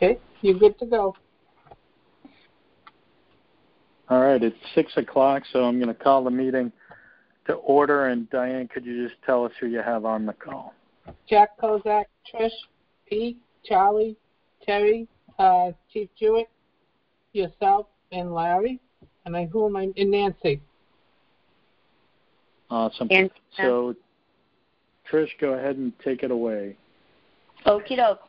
Okay, you're good to go. All right, it's 6 o'clock, so I'm going to call the meeting to order. And Diane, could you just tell us who you have on the call? Jack Kozak, Trish, Pete, Charlie, Terry, Chief Jewett, yourself, and Larry, and Nancy. Awesome. So, Trish, go ahead and take it away. Okie doke.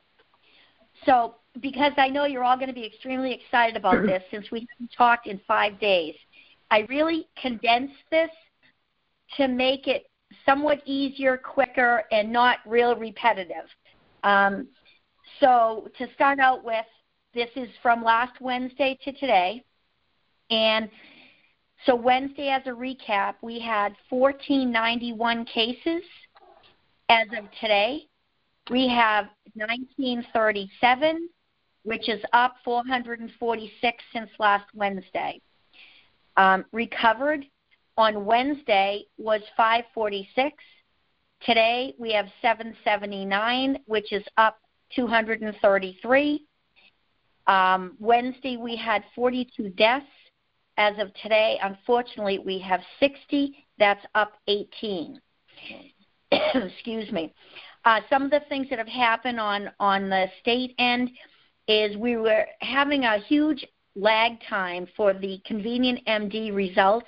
So, because I know you're all going to be extremely excited about this, since we haven't talked in 5 days, I really condensed this to make it somewhat easier, quicker, and not real repetitive. So to start out with, this is from last Wednesday to today. And so Wednesday, as a recap, we had 1,491 cases. As of today, we have 1,937, which is up 446 since last Wednesday. Recovered on Wednesday was 546. Today we have 779, which is up 233. Wednesday we had 42 deaths. As of today, unfortunately, we have 60. That's up 18. Excuse me. Some of the things that have happened on the state end is we were having a huge lag time for the Convenient MD results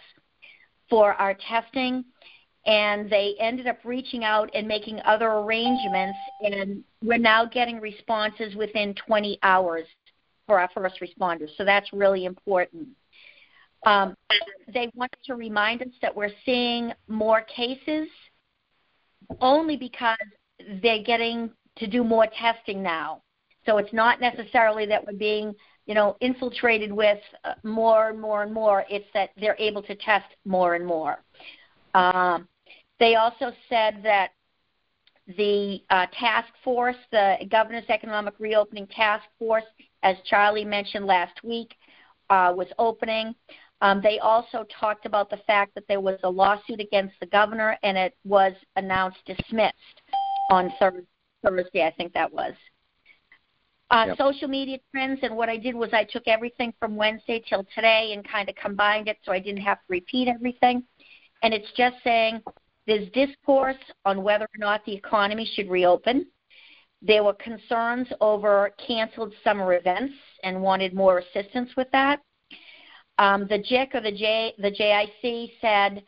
for our testing, and they ended up reaching out and making other arrangements, and we're now getting responses within 20 hours for our first responders, so that's really important. They wanted to remind us that we're seeing more cases only because they're getting to do more testing now. So it's not necessarily that we're being, infiltrated with more and more and more. It's that they're able to test more and more. They also said that the task force, the Governor's Economic Reopening Task Force, as Charlie mentioned last week, was opening. They also talked about the fact that there was a lawsuit against the governor, and it was announced dismissed on Thursday, I think that was. Yep. Social media trends, and what I did was I took everything from Wednesday till today and kind of combined it so I didn't have to repeat everything. And it's just saying there's discourse on whether or not the economy should reopen. There were concerns over canceled summer events and wanted more assistance with that. The JIC, or the JIC, said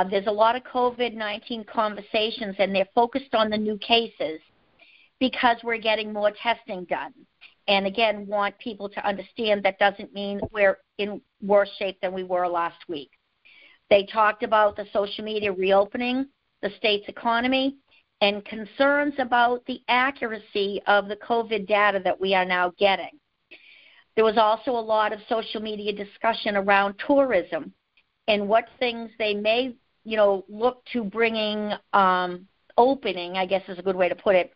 there's a lot of COVID-19 conversations, and they're focused on the new cases because we're getting more testing done. And again, want people to understand that doesn't mean we're in worse shape than we were last week. They talked about the social media reopening, the state's economy, and concerns about the accuracy of the COVID data that we are now getting. There was also a lot of social media discussion around tourism and what things they may, look to bringing opening, I guess is a good way to put it,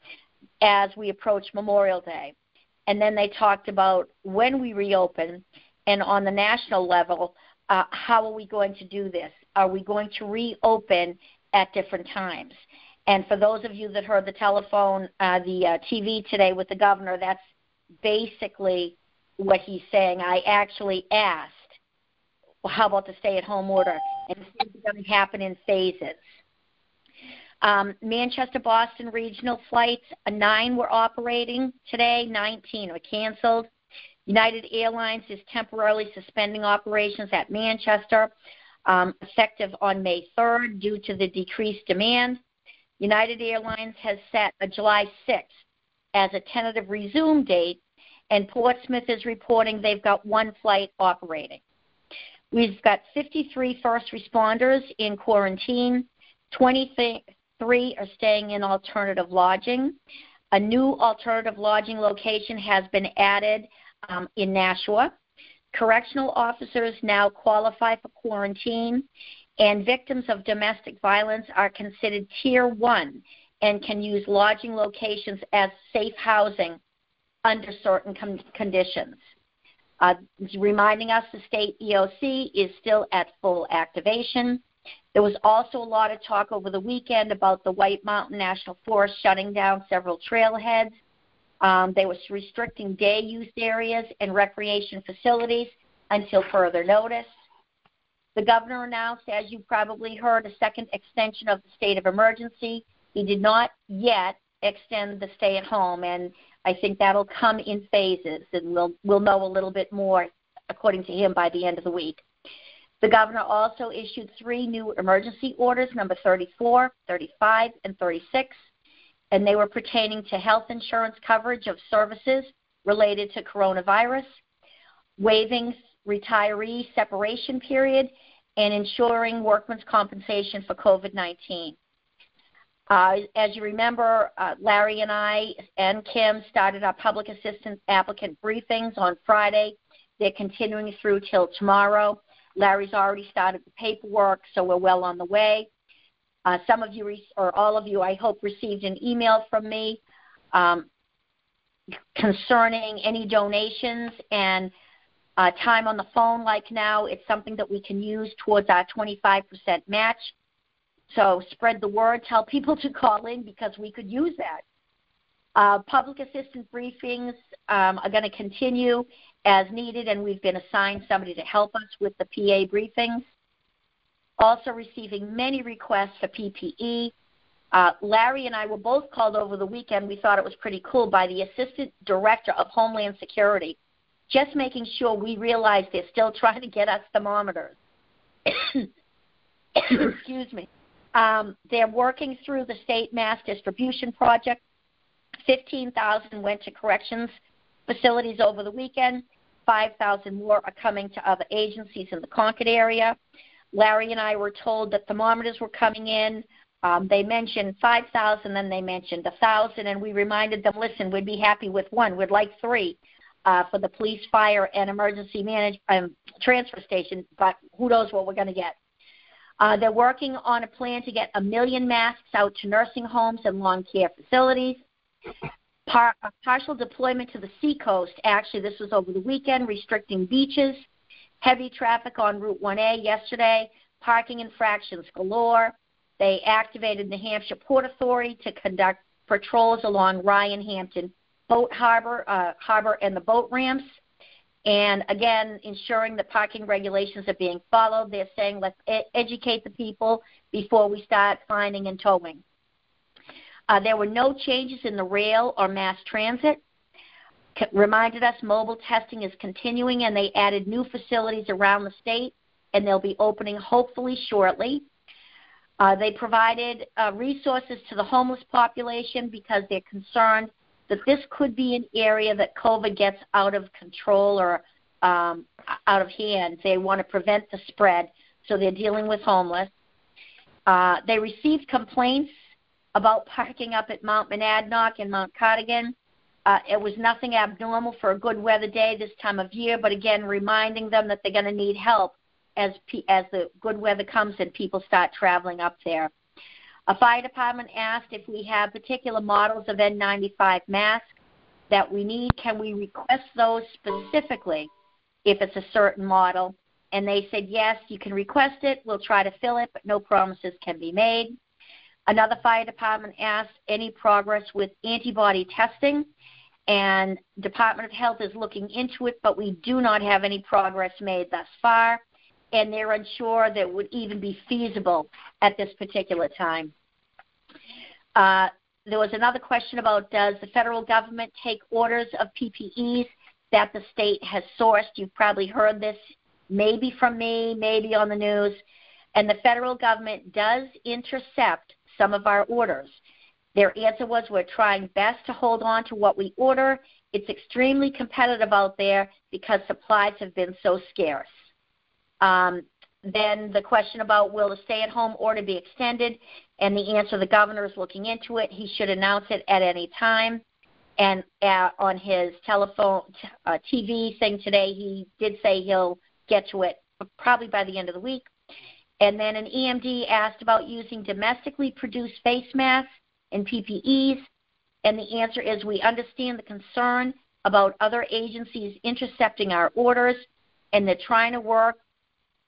as we approach Memorial Day. And then they talked about when we reopen and on the national level, how are we going to do this? Are we going to reopen at different times? And for those of you that heard the TV today with the governor, that's basically what he's saying. I actually asked, well, how about the stay-at-home order? And it's going to happen in phases. Manchester-Boston regional flights, 9 were operating today, 19 were canceled. United Airlines is temporarily suspending operations at Manchester, effective on May 3rd due to the decreased demand. United Airlines has set a July 6th as a tentative resume date, and Portsmouth is reporting they've got 1 flight operating. We've got 53 first responders in quarantine, 23 are staying in alternative lodging. A new alternative lodging location has been added in Nashua. Correctional officers now qualify for quarantine, and victims of domestic violence are considered Tier 1 and can use lodging locations as safe housing under certain conditions. Reminding us the state EOC is still at full activation. There was also a lot of talk over the weekend about the White Mountain National Forest shutting down several trailheads. They were restricting day use areas and recreation facilities until further notice. The governor announced, as you probably heard, a second extension of the state of emergency. He did not yet extend the stay-at-home, and I think that'll come in phases, and we'll know a little bit more, according to him, by the end of the week. The governor also issued 3 new emergency orders, number 34, 35, and 36, and they were pertaining to health insurance coverage of services related to coronavirus, waiving retiree separation period, and ensuring workmen's compensation for COVID-19. As you remember, Larry and I and Kim started our public assistance applicant briefings on Friday. They're continuing through till tomorrow. Larry's already started the paperwork, so we're well on the way. Some of you, or all of you, I hope, received an email from me concerning any donations and time on the phone like now. It's something that we can use towards our 25% match. So spread the word. Tell people to call in because we could use that. Public assistance briefings are going to continue as needed, and we've been assigned somebody to help us with the PA briefings. Also receiving many requests for PPE. Larry and I were both called over the weekend. We thought it was pretty cool by the Assistant Director of Homeland Security, just making sure we realize they're still trying to get us thermometers. Excuse me. They're working through the state mass distribution project. 15,000 went to corrections facilities over the weekend. 5,000 more are coming to other agencies in the Concord area. Larry and I were told that thermometers were coming in. They mentioned 5,000, then they mentioned 1,000, and we reminded them, listen, we'd be happy with 1. We'd like 3 for the police, fire, and emergency transfer station, but who knows what we're going to get. They're working on a plan to get 1 million masks out to nursing homes and long care facilities. Partial deployment to the seacoast. Actually, this was over the weekend, restricting beaches. Heavy traffic on Route 1A yesterday. Parking infractions galore. They activated New Hampshire Port Authority to conduct patrols along Ryan Hampton Boat Harbor and the boat ramps. And, again, ensuring the parking regulations are being followed. They're saying let's educate the people before we start fining and towing. There were no changes in the rail or mass transit. Reminded us mobile testing is continuing, and they added new facilities around the state, and they'll be opening hopefully shortly. They provided resources to the homeless population because they're concerned that this could be an area that COVID gets out of control or out of hand. They want to prevent the spread, so they're dealing with homeless. They received complaints about parking up at Mount Monadnock and Mount Cardigan. It was nothing abnormal for a good weather day this time of year, but again, reminding them that they're going to need help as the good weather comes and people start traveling up there. A fire department asked if we have particular models of N95 masks that we need. Can we request those specifically if it's a certain model? And they said, yes, you can request it. We'll try to fill it, but no promises can be made. Another fire department asked any progress with antibody testing, and Department of Health is looking into it, but we do not have any progress made thus far, and they're unsure that it would even be feasible at this particular time. There was another question about, does the federal government take orders of PPEs that the state has sourced? You've probably heard this maybe from me, maybe on the news, and the federal government does intercept some of our orders. Their answer was, we're trying best to hold on to what we order. It's extremely competitive out there because supplies have been so scarce. Then the question about, will the stay-at-home order be extended? And the answer, the governor is looking into it. He should announce it at any time. And on his telephone, TV thing today, he did say he'll get to it probably by the end of the week. And then an EMD asked about using domestically produced face masks and PPEs, and the answer is, we understand the concern about other agencies intercepting our orders, and they're trying to work,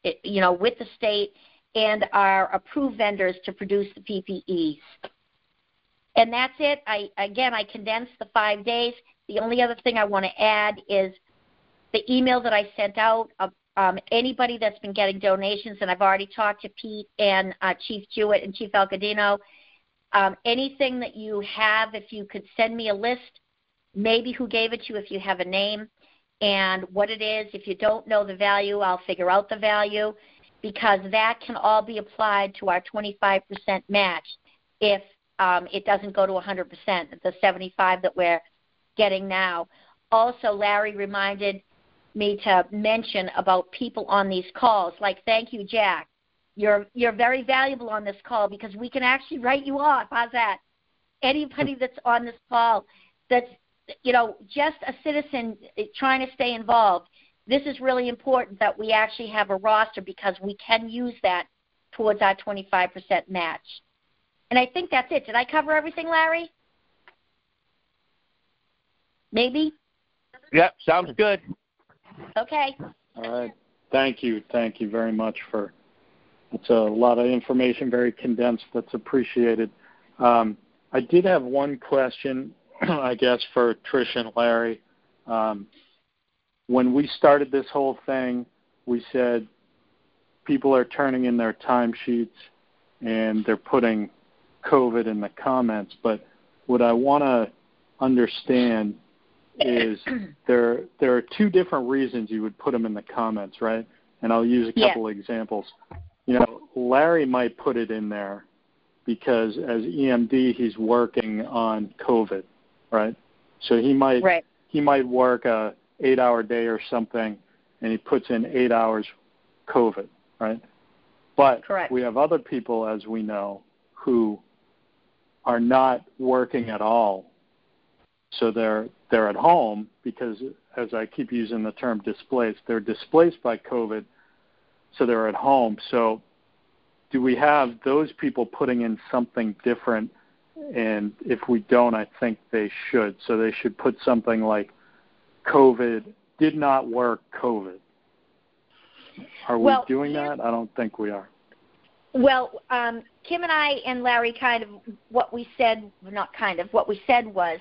with the state and our approved vendors to produce the PPEs. And that's it. I condensed the 5 days. The only other thing I want to add is the email that I sent out. Anybody that's been getting donations, and I've already talked to Pete and Chief Jewett and Chief Algadino, anything that you have, if you could send me a list, maybe who gave it to you if you have a name and what it is. If you don't know the value, I'll figure out the value, because that can all be applied to our 25% match if it doesn't go to 100%, the 75 that we're getting now. Also, Larry reminded me to mention about people on these calls. Like, thank you, Jack. You're very valuable on this call because we can actually write you off. How's that? Anybody that's on this call that's, just a citizen trying to stay involved, this is really important that we actually have a roster because we can use that towards our 25% match. And I think that's it. Did I cover everything, Larry? Maybe? Yep, sounds good. Okay. All right. Thank you. Thank you very much it's a lot of information, very condensed. That's appreciated. I did have one question, I guess, for Trish and Larry. When we started this whole thing, we said people are turning in their timesheets and they're putting COVID in the comments. But what I want to understand is there are two different reasons you would put them in the comments, right? And I'll use a couple examples. Larry might put it in there because as EMD, he's working on COVID, right? So he might work a 8-hour day or something, and he puts in 8 hours COVID, right? But we have other people, as we know, who are not working at all. So they're at home because, as I keep using the term displaced, they're displaced by COVID, so they're at home. So do we have those people putting in something different? And if we don't, I think they should. So they should put something like COVID did not work COVID. Are we doing that? I don't think we are. Well, Kim and I and Larry what we said was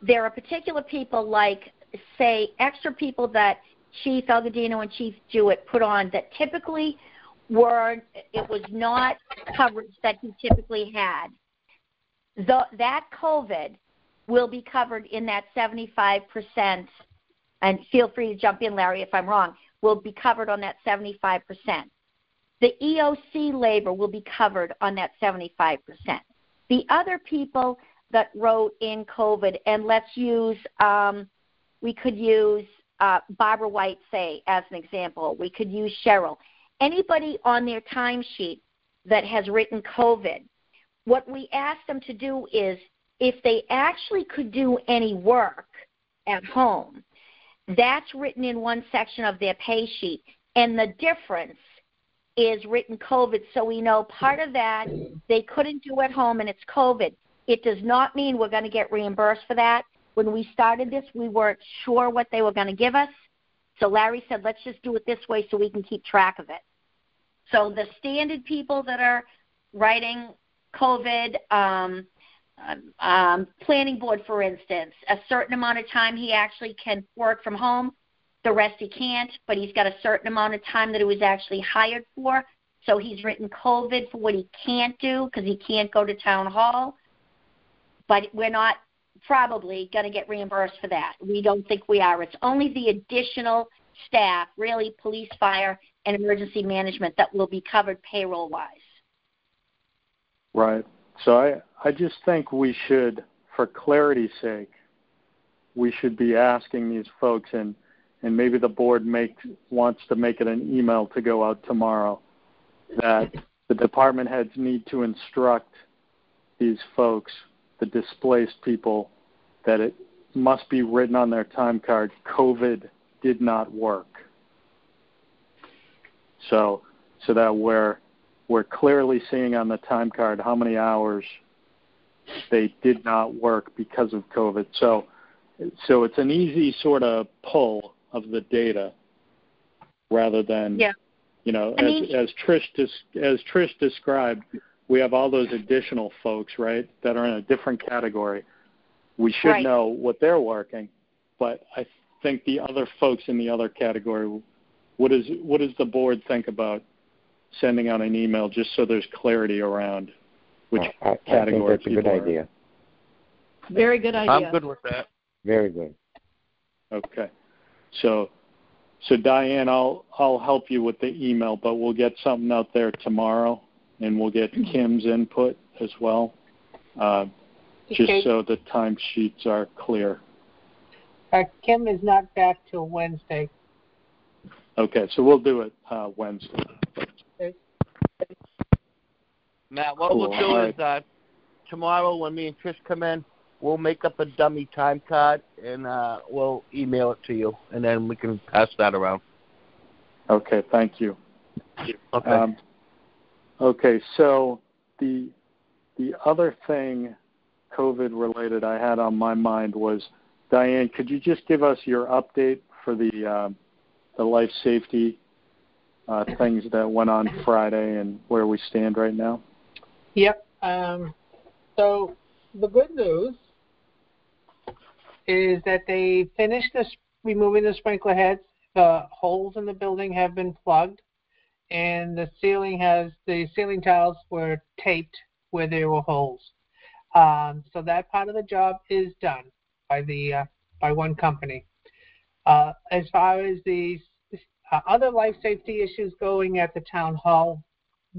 there are particular people like, say, extra people that Chief Algadino and Chief Jewett put on that typically it was not coverage that he typically had. That COVID will be covered in that 75%, and feel free to jump in, Larry, if I'm wrong, will be covered on that 75%. The EOC labor will be covered on that 75%. The other people that wrote in COVID, and let's use, we could use Barbara White, say, as an example. We could use Cheryl. Anybody on their timesheet that has written COVID, what we ask them to do is, if they actually could do any work at home, that's written in one section of their pay sheet, and the difference is written COVID, so we know part of that they couldn't do at home and it's COVID. It does not mean we're going to get reimbursed for that. When we started this, we weren't sure what they were going to give us. So Larry said, let's just do it this way so we can keep track of it. So the standard people that are writing COVID, planning board, for instance, a certain amount of time he actually can work from home. The rest he can't, but he's got a certain amount of time that he was actually hired for. So he's written COVID for what he can't do because he can't go to town hall. But we're not probably going to get reimbursed for that. We don't think we are. It's only the additional staff, really police, fire, and emergency management, that will be covered payroll-wise. Right. So I just think we should, for clarity's sake, we should be asking these folks, and maybe the board wants to make it an email to go out tomorrow, that the department heads need to instruct these folks, the displaced people, that it must be written on their time card, COVID did not work. So that we're clearly seeing on the time card how many hours they did not work because of COVID. So it's an easy sort of pull of the data rather than, as Trish described, we have all those additional folks, right, that are in a different category. We should Right. know what they're working, but I think the other folks in the other category, what does the board think about sending out an email just so there's clarity around which category I think that's a good idea. Very good idea. I'm good with that. Very good. Okay. So Diane, I'll help you with the email, but we'll get something out there tomorrow, and we'll get Kim's input as well, just so the timesheets are clear. Kim is not back till Wednesday. Okay, so we'll do it Wednesday. Matt, what Cool. we'll do is tomorrow when me and Trish come in, we'll make up a dummy time card, and we'll email it to you, and then we can pass that around. Okay, thank you. Okay. Okay, so the other thing COVID-related I had on my mind was, Diane, could you just give us your update for the life safety things that went on Friday and where we stand right now? Yep. So the good news is that they finished removing the sprinkler heads. The holes in the building have been plugged, and the ceiling tiles were taped where there were holes. So that part of the job is done by one company. As far as the other life safety issues going at the town hall,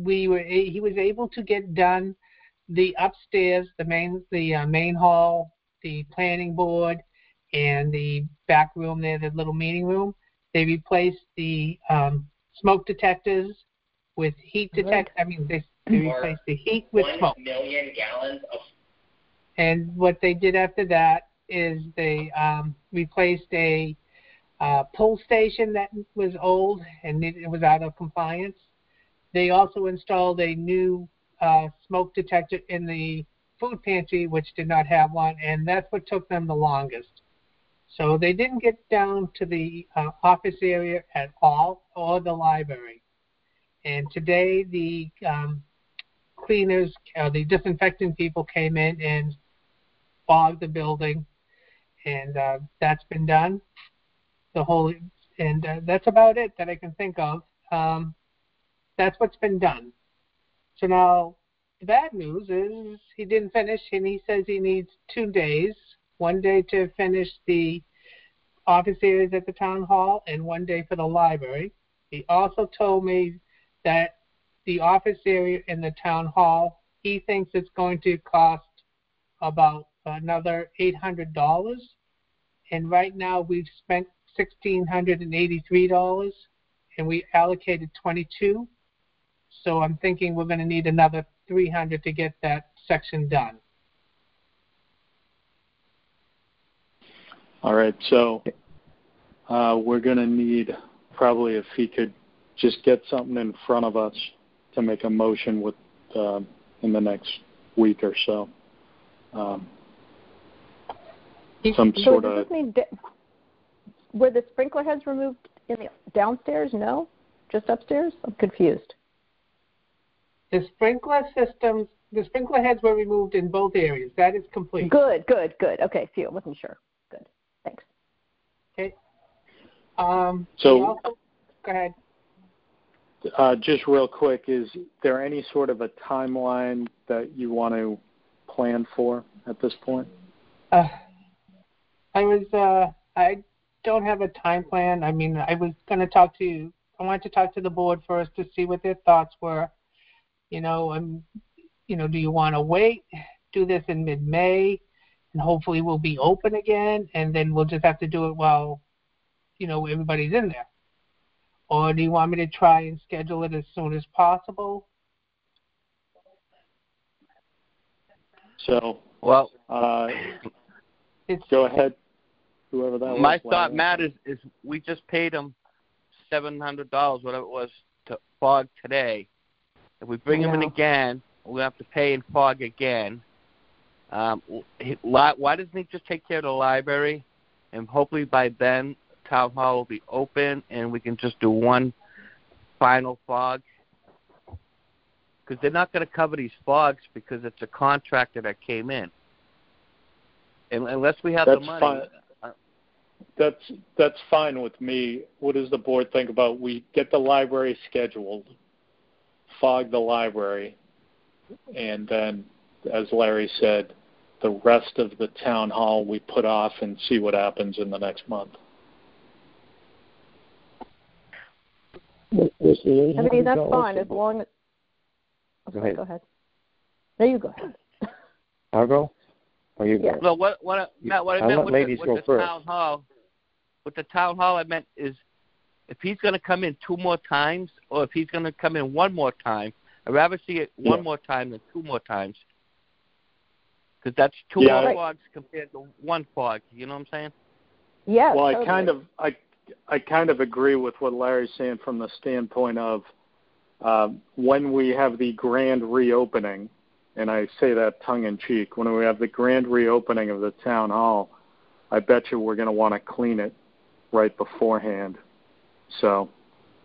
he was able to get done the upstairs, the main hall, the planning board, and the back room there, the little meeting room. They replaced the smoke detectors with heat detectors. I mean, they replaced the heat with smoke. 1 million gallons of. And what they did after that is they replaced a pull station that was old and it was out of compliance. They also installed a new smoke detector in the food pantry, which did not have one, and that's what took them the longest. So they didn't get down to the office area at all, or the library. And today the cleaners, the disinfecting people came in and fogged the building, and that's been done. That's about it that I can think of. That's what's been done. So now the bad news is he didn't finish, and he says he needs 2 days, 1 day to finish the office areas at the town hall and 1 day for the library. He also told me that the office area in the town hall, he thinks it's going to cost about another $800. And right now we've spent $1,683, and we allocated $22. So I'm thinking we're going to need another $300 to get that section done. All right, so we're going to need probably, if he could just get something in front of us to make a motion with in the next week or so. Some sort of. Were the sprinkler heads removed in the downstairs? No, just upstairs. I'm confused. The sprinkler heads were removed in both areas. That is complete. Good. Okay, phew, wasn't sure. Good, thanks. Okay. So, go ahead. Just real quick, is there any sort of a timeline that you want to plan for at this point? I don't have a time plan. I mean, I wanted to talk to the board first to see what their thoughts were. Do you want to wait, do this in mid-May, and hopefully we'll be open again, and then we'll just have to do it while, everybody's in there? Or do you want me to try and schedule it as soon as possible? So, well, go ahead, whoever that was. My thought, Matt, is we just paid him $700, whatever it was, to fog today. If we bring him in again, we'll have to pay and fog again. Why doesn't he just take care of the library? And hopefully by then, town hall will be open and we can just do one final fog. because they're not going to cover these fogs because it's a contractor that came in. And unless we have the money. Fine. That's fine with me. What does the board think about we get the library scheduled, fog the library, and then, as Larry said, the rest of the town hall we put off and see what happens in the next month? I mean, that's fine as long as... Go ahead. Go ahead. No, you go ahead. I'll go? Or you go? Yeah. No, Matt, what I meant with the town hall, I meant is if he's going to come in 2 more times or if he's going to come in 1 more time, I'd rather see it 1 more time than 2 more times. Because that's 2 more fogs compared to 1 fog. You know what I'm saying? Yeah. Well, totally. I kind of agree with what Larry's saying from the standpoint of when we have the grand reopening, and I say that tongue-in-cheek, when we have the grand reopening of the town hall, I bet you we're going to want to clean it right beforehand. So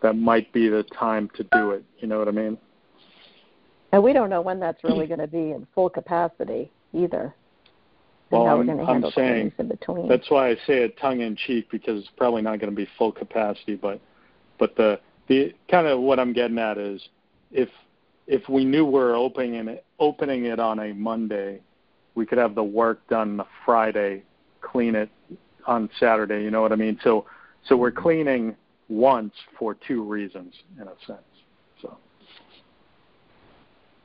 that might be the time to do it. You know what I mean? And we don't know when that's really going to be in full capacity either. Well, I'm saying in between. That's why I say it tongue-in-cheek, because it's probably not going to be full capacity. But the kind of what I'm getting at is if we knew we're opening it on a Monday, we could have the work done the Friday, clean it on Saturday. You know what I mean? So we're cleaning once for 2 reasons in a sense. So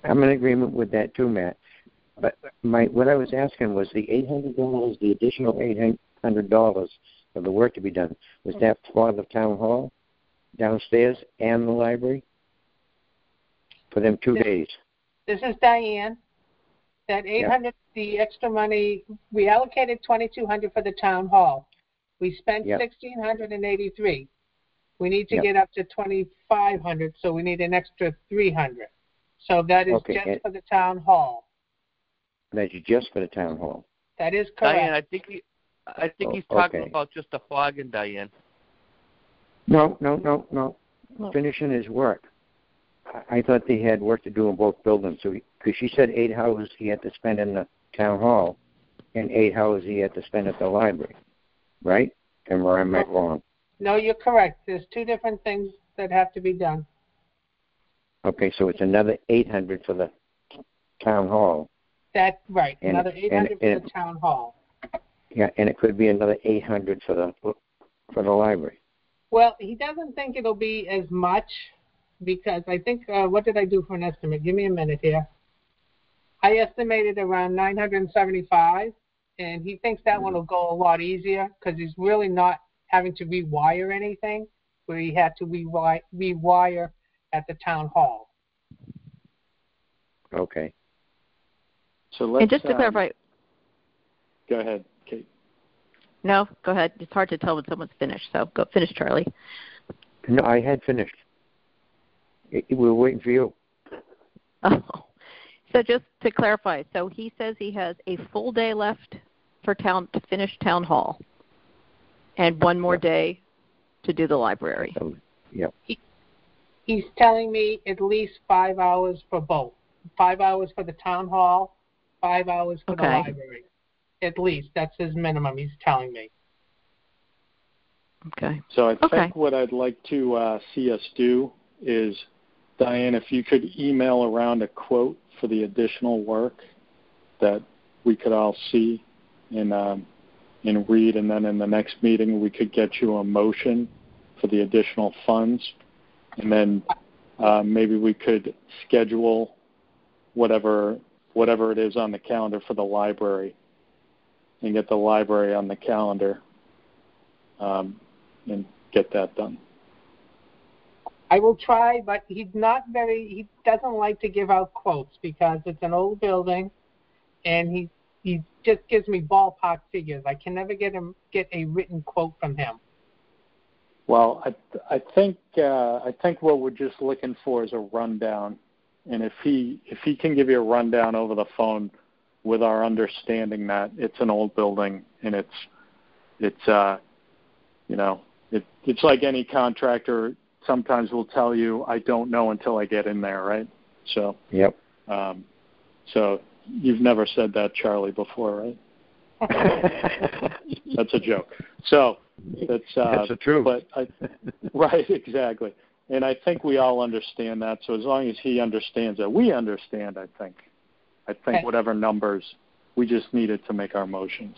I'm in agreement with that too, Matt. But what I was asking was the $800, the additional $800 of the work to be done, was that for the town hall, downstairs, and the library? For them 2 days? This is Diane. That 800, the extra money, we allocated 2,200 for the town hall. We spent 1,683. We need to get up to 2,500, so we need an extra 300. So that is just for the town hall. That's just for the town hall. That is correct. Diane, I think he's talking about just the fogging, Diane. No. Finishing his work. I thought they had work to do in both buildings. So, because she said 8 hours he had to spend in the town hall, and 8 hours he had to spend at the library, right? And where am I wrong? No, you're correct. There's 2 different things that have to be done. Okay, so it's another 800 for the town hall. That's right. Another 800 for the town hall. Yeah, and it could be another 800 for the library. Well, he doesn't think it'll be as much because I think, what did I do for an estimate? Give me a minute here. I estimated around 975, and he thinks that one will go a lot easier because he's really not having to rewire anything where he had to rewire at the town hall. Okay. So let's. And just to clarify. Go ahead, Kate. No, go ahead. It's hard to tell when someone's finished, so go finish, Charlie. No, I had finished. We were waiting for you. Oh. So just to clarify, so he says he has a full day left for to finish town hall and 1 more day to do the library. Yep. He's telling me at least 5 hours for both. 5 hours for the town hall, 5 hours for the library. At least. That's his minimum, he's telling me. Okay. So I think what I'd like to see us do is, Diane, if you could email around a quote for the additional work that we could all see and read, and then in the next meeting we could get you a motion for the additional funds, and then maybe we could schedule whatever it is on the calendar for the library and get the library on the calendar and get that done. I will try, but he doesn't like to give out quotes because it's an old building, and he just gives me ballpark figures. I can never get a written quote from him. Well, I think what we're just looking for is a rundown, and if he can give you a rundown over the phone with our understanding that it's an old building and it's like any contractor. Sometimes will tell you, I don't know until I get in there, right? So, yep. So you've never said that, Charlie, before, right? That's a joke. So that's the truth. But right, exactly. And I think we all understand that. So as long as he understands that, we understand. I think Okay. whatever numbers, we just needed to make our motions.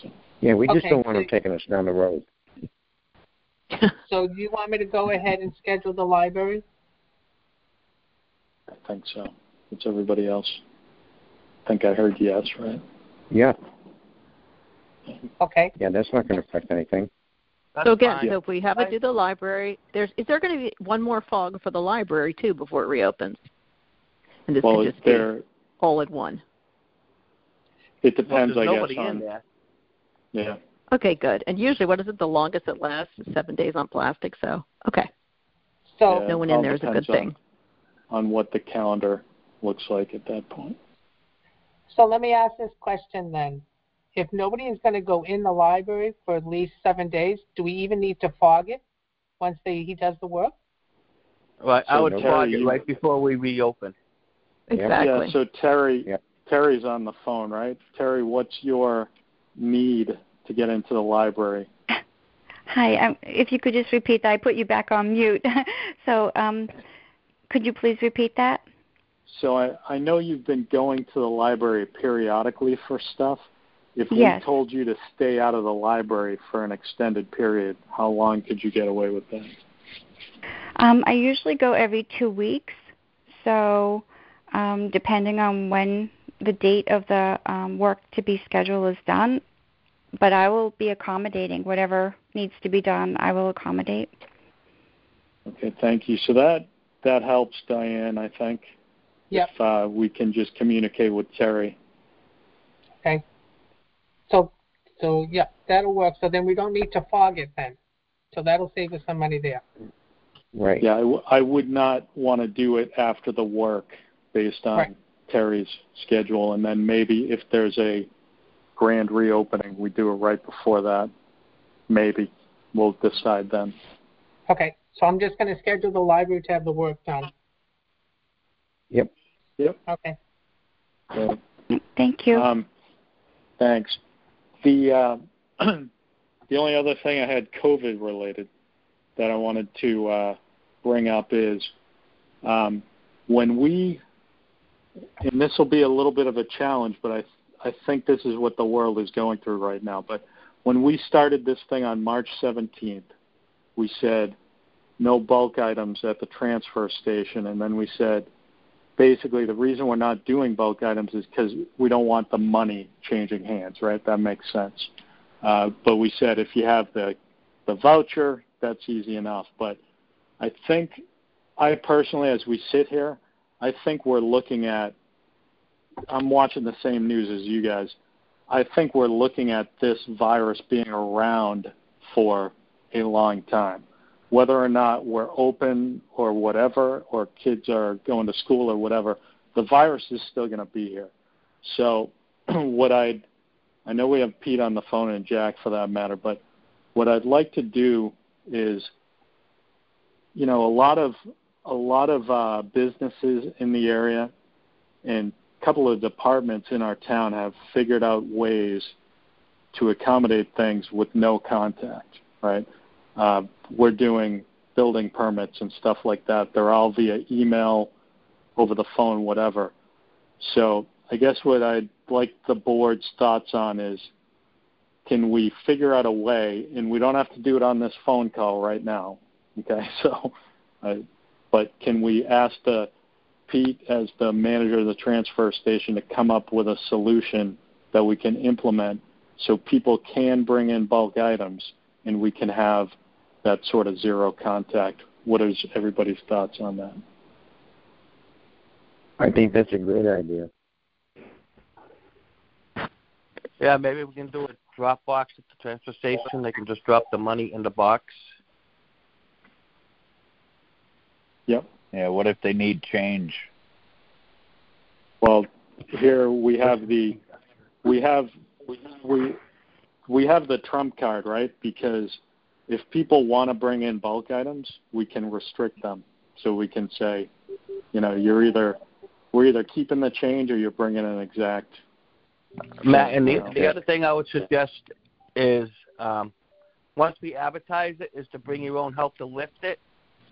So. Yeah, we just don't want them taking us down the road. So do you want me to go ahead and schedule the library? I think so. What's everybody else? I think I heard yes, right? Yeah. Okay. Yeah, that's not going to affect anything. So again, so if we have it do the library, is there going to be one more fog for the library too before it reopens? And this could just be all at one. It depends, I guess. Nobody in there. Yeah. Okay, good. And usually, what is it? The longest it lasts is 7 days on plastic. So okay. So no one in there is a good thing. On what the calendar looks like at that point. So let me ask this question then. If nobody is going to go in the library for at least 7 days, do we even need to fog it once he does the work? Right, I would fog it right before we reopen. Exactly. Yeah, so Terry's on the phone, right? Terry, what's your need to get into the library? Hi, if you could just repeat that. I put you back on mute. So could you please repeat that? So I know you've been going to the library periodically for stuff. If we told you to stay out of the library for an extended period, how long could you get away with that? I usually go every 2 weeks. So depending on when the date of the work to be scheduled is done, but I will be accommodating. Whatever needs to be done, I will accommodate. Okay, thank you. So that helps, Diane, I think. Yep. If we can just communicate with Terry. Okay. So yeah, that'll work. So then we don't need to fog it then. So that'll save us some money there. Right. Yeah, I would not want to do it after the work based on Terry's schedule, and then maybe if there's a grand reopening, we do it right before that. Maybe. We'll decide then. Okay. So I'm just going to schedule the library to have the work done. Yep. Okay. Thank you. Thanks. The only other thing I had COVID related that I wanted to bring up is when we, and this will be a little bit of a challenge, but I think this is what the world is going through right now. But when we started this thing on March 17th, we said no bulk items at the transfer station, and then we said basically the reason we're not doing bulk items is because we don't want the money changing hands, right? That makes sense. But we said if you have the voucher, that's easy enough. But I think, I personally, as we sit here, I think we're looking at, I'm watching the same news as you guys, I think we're looking at this virus being around for a long time. Whether or not we're open or whatever, or kids are going to school or whatever, the virus is still going to be here. So what I know we have Pete on the phone and Jack for that matter, but what I'd like to do is, a lot of businesses in the area and a couple of departments in our town have figured out ways to accommodate things with no contact, right? We're doing building permits and stuff like that. They're all via email, over the phone, whatever. So I guess what I'd like the board's thoughts on is, can we figure out a way, and we don't have to do it on this phone call right now, okay? So, but can we ask Pete as the manager of the transfer station to come up with a solution that we can implement so people can bring in bulk items and we can have that sort of zero contact? What is everybody's thoughts on that? I think that's a great idea. Yeah, maybe we can do a drop box at the transfer station. They can just drop the money in the box. Yep. Yeah, what if they need change? Well, here we have the trump card, right? Because if people want to bring in bulk items, we can restrict them. So we can say, we're either keeping the change or you're bringing an exact. Matt, and the other thing I would suggest is once we advertise it, is to bring your own help to lift it,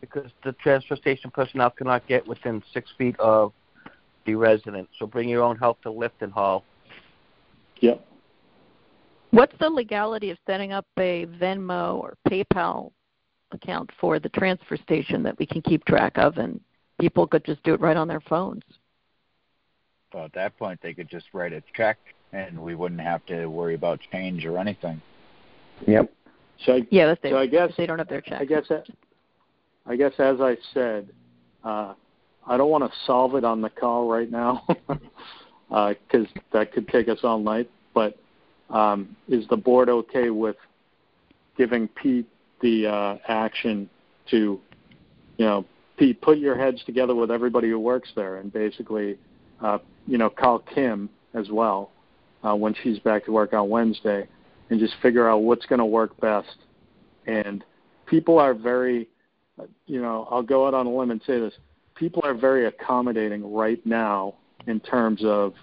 because the transfer station personnel cannot get within 6 feet of the resident. So bring your own help to lift and haul. Yep. What's the legality of setting up a Venmo or PayPal account for the transfer station that we can keep track of, and people could just do it right on their phones? Well, at that point, they could just write a check, and we wouldn't have to worry about change or anything. Yep. I guess they don't have their check. I guess as I said, I don't want to solve it on the call right now because that could take us all night. But is the board okay with giving Pete the action to, Pete, put your heads together with everybody who works there and basically, call Kim as well when she's back to work on Wednesday and just figure out what's going to work best. And people are very, I'll go out on a limb and say this, people are very accommodating right now in terms of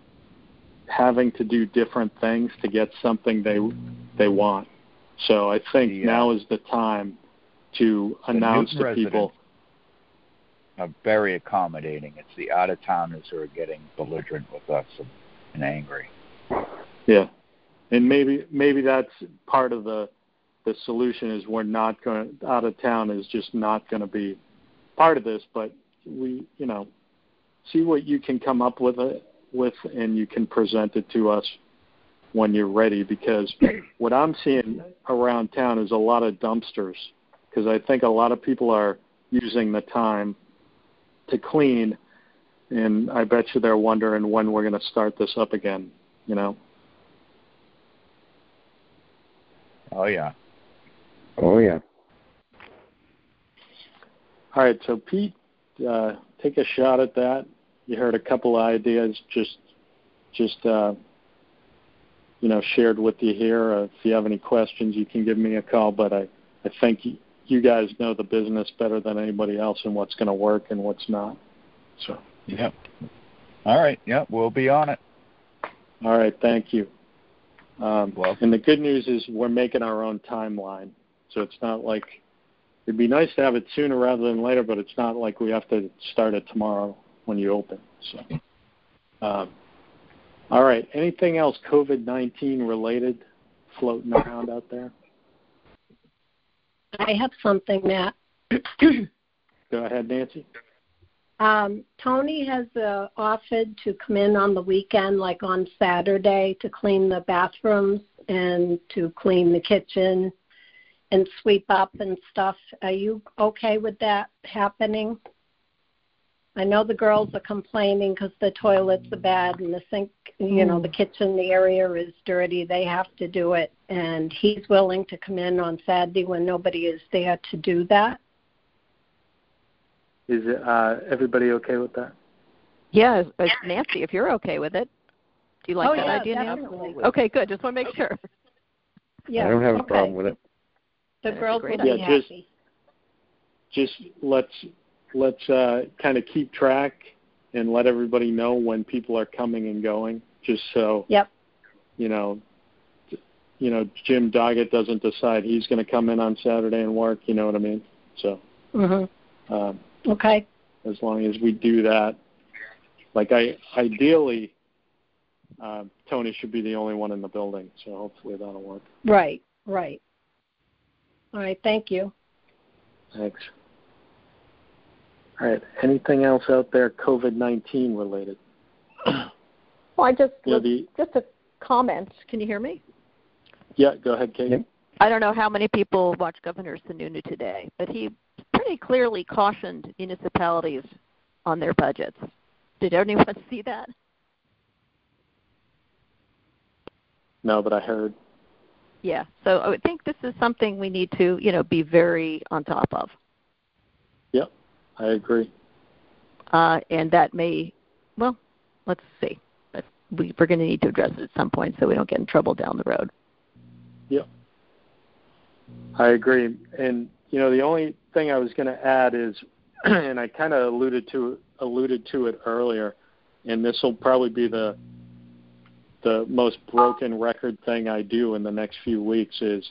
having to do different things to get something they want. So I think now is the time to announce to people. Are very accommodating. It's the out-of-towners who are getting belligerent with us and angry. Yeah, and maybe that's part of the solution is we're not going out of town is just not going to be part of this, but we see what you can come up with and you can present it to us when you're ready, because what I'm seeing around town is a lot of dumpsters, because I think a lot of people are using the time to clean, and I bet you they're wondering when we're going to start this up again, Oh, yeah. Oh, yeah. All right, so Pete, take a shot at that. You heard a couple of ideas just shared with you here. If you have any questions, you can give me a call, but I think you guys know the business better than anybody else and what's going to work and what's not. So. Yep. All right. Yep. We'll be on it. All right. Thank you. And the good news is we're making our own timeline. So it's not like it'd be nice to have it sooner rather than later, but it's not like we have to start it tomorrow when you open. So, all right. Anything else COVID-19 related floating around out there? I have something, Matt. Go ahead, Nancy. Tony has offered to come in on the weekend, like on Saturday, to clean the bathrooms and to clean the kitchen and sweep up and stuff. Are you okay with that happening? I know the girls are complaining because the toilets are bad and the sink, the kitchen, the area is dirty. They have to do it. And he's willing to come in on Saturday when nobody is there to do that. Is everybody okay with that? Yeah, Nancy, if you're okay with it. Do you like that idea, definitely. Nancy? Okay, good. Just want to make sure. Yeah, I don't have a problem with it. The girls will be happy. Just let's kind of keep track and let everybody know when people are coming and going, just so Jim Doggett doesn't decide he's going to come in on Saturday and work. You know what I mean? So. Okay. As long as we do that, ideally, Tony should be the only one in the building. So hopefully that'll work. Right. All right. Thank you. Thanks. All right. Anything else out there COVID-19 related? Well, just a comment. Can you hear me? Yeah, go ahead, Kate. Yep. I don't know how many people watched Governor Sununu today, but he pretty clearly cautioned municipalities on their budgets. Did anyone see that? No, but I heard. Yeah, so I think this is something we need to, be very on top of. Yep, I agree. And that may, let's see. But we're going to need to address it at some point so we don't get in trouble down the road. Yep. I agree. And, the only thing I was going to add is, and I kind of alluded to alluded to it earlier, and this will probably be the most broken record thing I do in the next few weeks is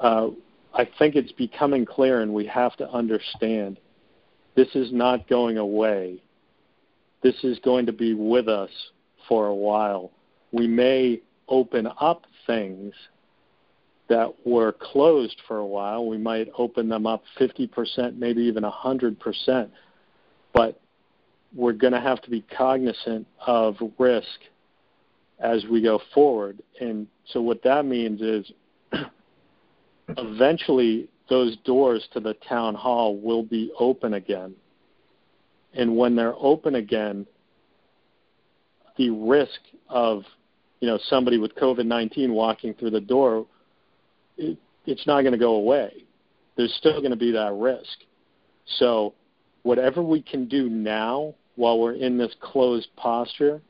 I think it's becoming clear, and we have to understand this is not going away. This is going to be with us for a while. We may open up things that were closed for a while. We might open them up 50%, maybe even 100%, but we're going to have to be cognizant of risk as we go forward. And so what that means is eventually those doors to the town hall will be open again. And when they're open again, the risk of, somebody with COVID-19 walking through the door, it's not going to go away. There's still going to be that risk. So whatever we can do now while we're in this closed posture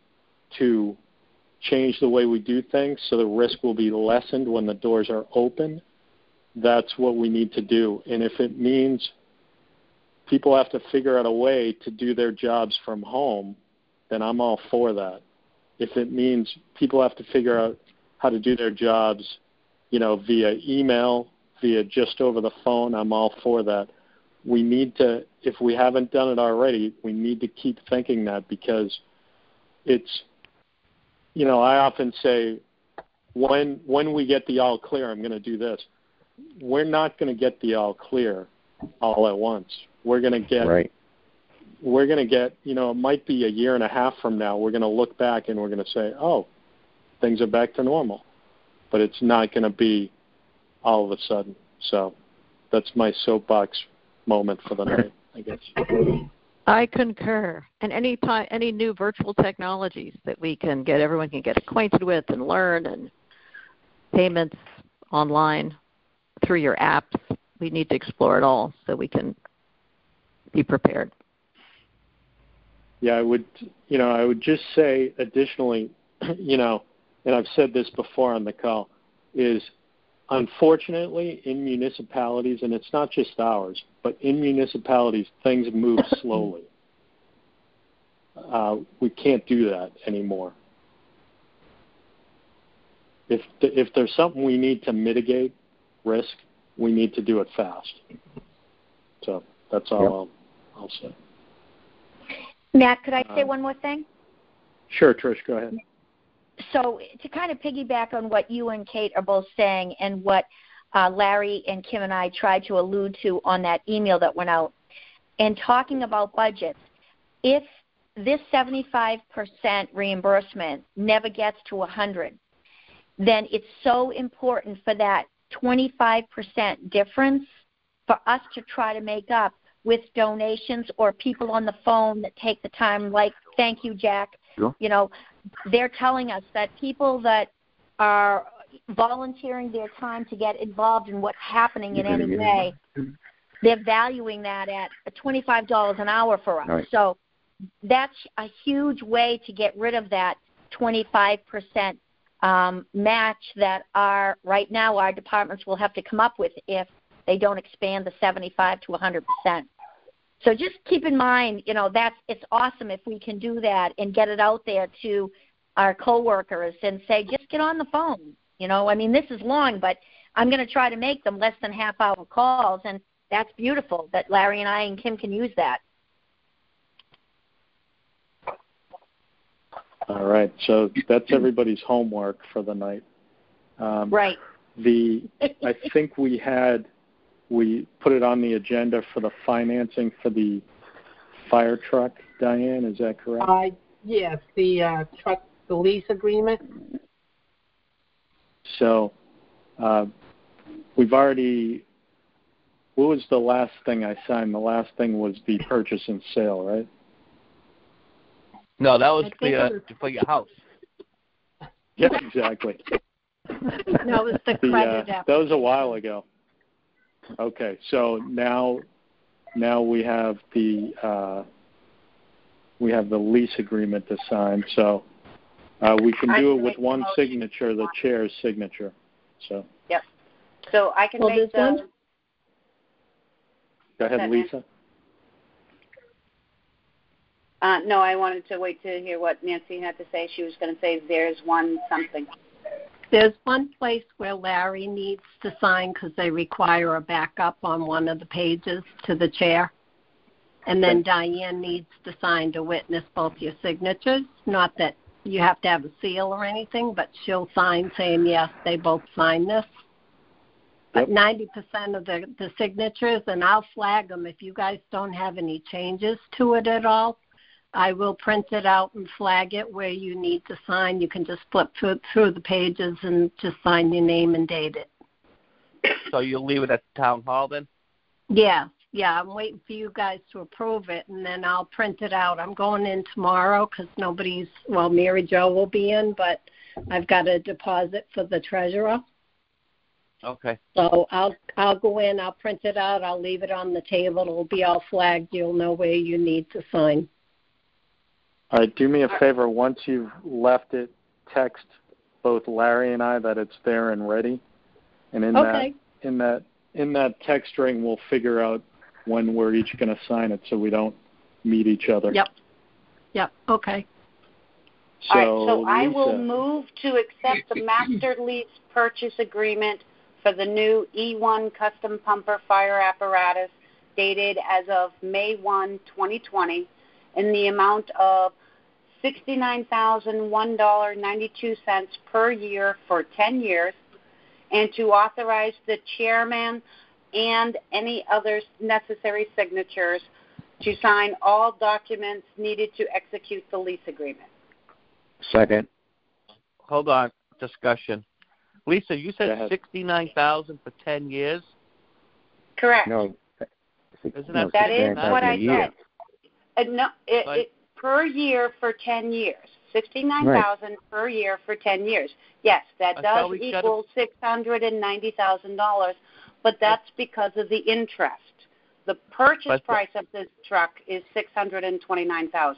to change the way we do things so the risk will be lessened when the doors are open, that's what we need to do. And if it means people have to figure out a way to do their jobs from home, then I'm all for that. If it means people have to figure out how to do their jobs, via email, via just over the phone, I'm all for that. We need to, if we haven't done it already, we need to keep thinking that, because it's, I often say when we get the all clear, I'm going to do this. We're not going to get the all clear all at once. We're going to get, it might be a year and a half from now, we're going to look back and we're going to say, oh, things are back to normal. But it's not going to be all of a sudden. So that's my soapbox moment for the night, I guess. I concur. And any new virtual technologies that everyone can get acquainted with and learn, and payments online through your apps, we need to explore it all so we can be prepared. Yeah, I would just say additionally, and I've said this before on the call, is unfortunately in municipalities, and it's not just ours, but in municipalities, things move slowly. We can't do that anymore. If there's something we need to mitigate risk, we need to do it fast. So that's all I'll say. Matt, could I say one more thing? Sure, Trish, go ahead. So to kind of piggyback on what you and Kate are both saying, and what Larry and Kim and I tried to allude to on that email that went out, and talking about budgets, if this 75% reimbursement never gets to 100, then it's so important for that 25% difference for us to try to make up with donations or people on the phone that take the time, like, thank you, Jack. Sure. They're telling us that people that are volunteering their time to get involved in what's happening in any way, they're valuing that at $25 an hour for us. Right. So that's a huge way to get rid of that 25% match that right now our departments will have to come up with if they don't expand the 75 to 100%. So just keep in mind, it's awesome if we can do that and get it out there to our coworkers and say, just get on the phone. This is long, but I'm going to try to make them less than half-hour calls, and that's beautiful that Larry and I and Kim can use that. All right, so that's everybody's homework for the night. Right. I think we put it on the agenda for the financing for the fire truck, Diane, is that correct? Yes, the truck, the lease agreement. So we've already, what was the last thing I signed? The last thing was the purchase and sale, right? No, that was for your house. Yeah, exactly. No, it was the credit app. That was a while ago. Okay, so now we have the lease agreement to sign. So we can do it with one signature, the chair's signature. So. Yep. So I can make the. Go ahead, Lisa. No, I wanted to wait to hear what Nancy had to say. She was going to say there's one something. There's one place where Larry needs to sign because they require a backup on one of the pages to the chair. And then Diane needs to sign to witness both your signatures. Not that you have to have a seal or anything, but she'll sign saying, yes, they both signed this. But 90% of the signatures, and I'll flag them if you guys don't have any changes to it at all. I will print it out and flag it where you need to sign. You can just flip through the pages and just sign your name and date it. So you'll leave it at the town hall then? Yeah, I'm waiting for you guys to approve it, and then I'll print it out. I'm going in tomorrow because Mary Jo will be in, but I've got a deposit for the treasurer. Okay. So I'll go in, I'll print it out, I'll leave it on the table. It'll be all flagged. You'll know where you need to sign. All right, do me a favor. Once you've left it, text both Larry and I that it's there and ready. And in that text string, we'll figure out when we're each going to sign it so we don't meet each other. Yep. Okay. All right, so I will move to accept the master lease purchase agreement for the new E1 custom pumper fire apparatus dated as of May 1, 2020 in the amount of $69,001.92 per year for 10 years, and to authorize the chairman and any other necessary signatures to sign all documents needed to execute the lease agreement. Second. Hold on. Discussion. Lisa, you said $69,000 for 10 years? Correct. No. That is what I said. It per year for 10 years. $69,000 per year for 10 years. Yes, that does equal $690,000, but that's because of the interest. The purchase price of this truck is $629,000.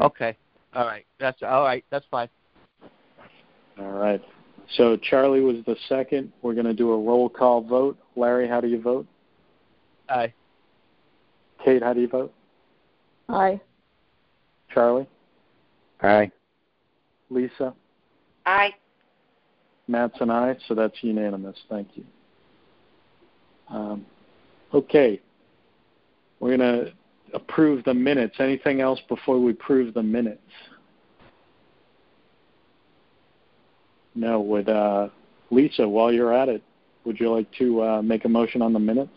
Okay. All right. That's fine. All right. So Charlie was the second. We're going to do a roll call vote. Larry, how do you vote? Aye. Kate, how do you vote? Aye. Charlie? Aye. Lisa? Aye. Matt's an aye, so that's unanimous. Thank you. Okay. We're going to approve the minutes. Anything else before we approve the minutes? No. Would Lisa, while you're at it, would you like to make a motion on the minutes?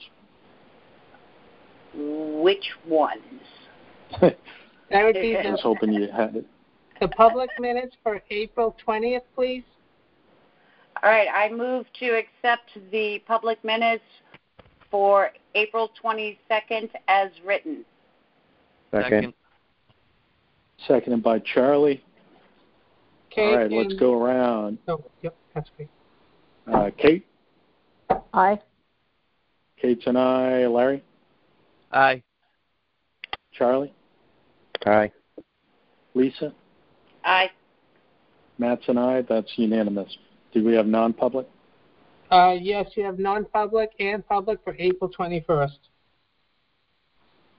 Which ones? That would be I was hoping you had it. The public minutes for April 20th, please. All right. I move to accept the public minutes for April 22nd as written. Second. Seconded by Charlie. Kate. All right, let's go around. Yep, that's great. Kate? Aye. Kate's an aye. Larry? Aye. Charlie? Aye. Lisa? Aye. Matt's an aye. That's unanimous. Do we have non-public? Yes, you have non-public and public for April 21st.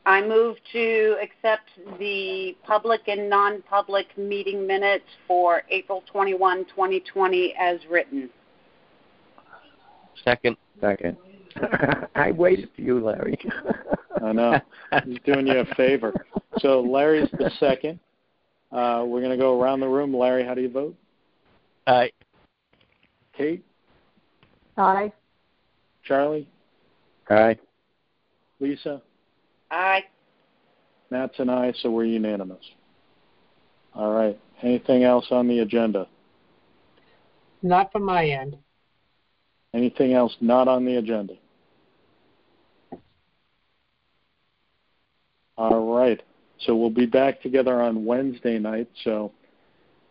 I move to accept the public and non-public meeting minutes for April 21, 2020 as written. Second. I waited for you, Larry. I know. He's doing you a favor. So Larry's the second. We're going to go around the room. Larry, how do you vote? Aye. Kate? Aye. Charlie? Aye. Lisa? Aye. Matt's an aye, so we're unanimous. All right. Anything else on the agenda? Not from my end. Anything else not on the agenda? All right. So we'll be back together on Wednesday night. So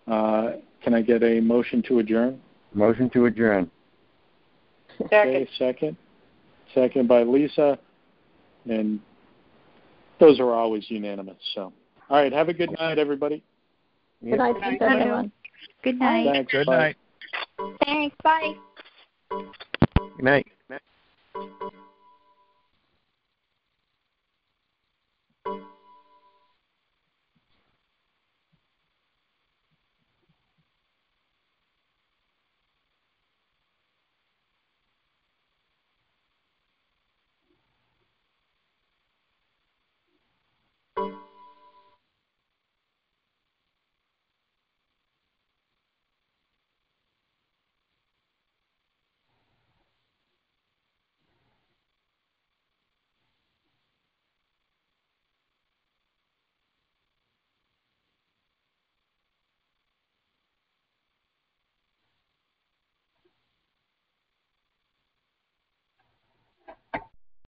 can I get a motion to adjourn? Motion to adjourn. Okay, second. Second by Lisa. And those are always unanimous. So, all right. Have a good night, everybody. Good night, everyone. Good night. Thanks. Good Bye. night. Thanks. Bye. Good night.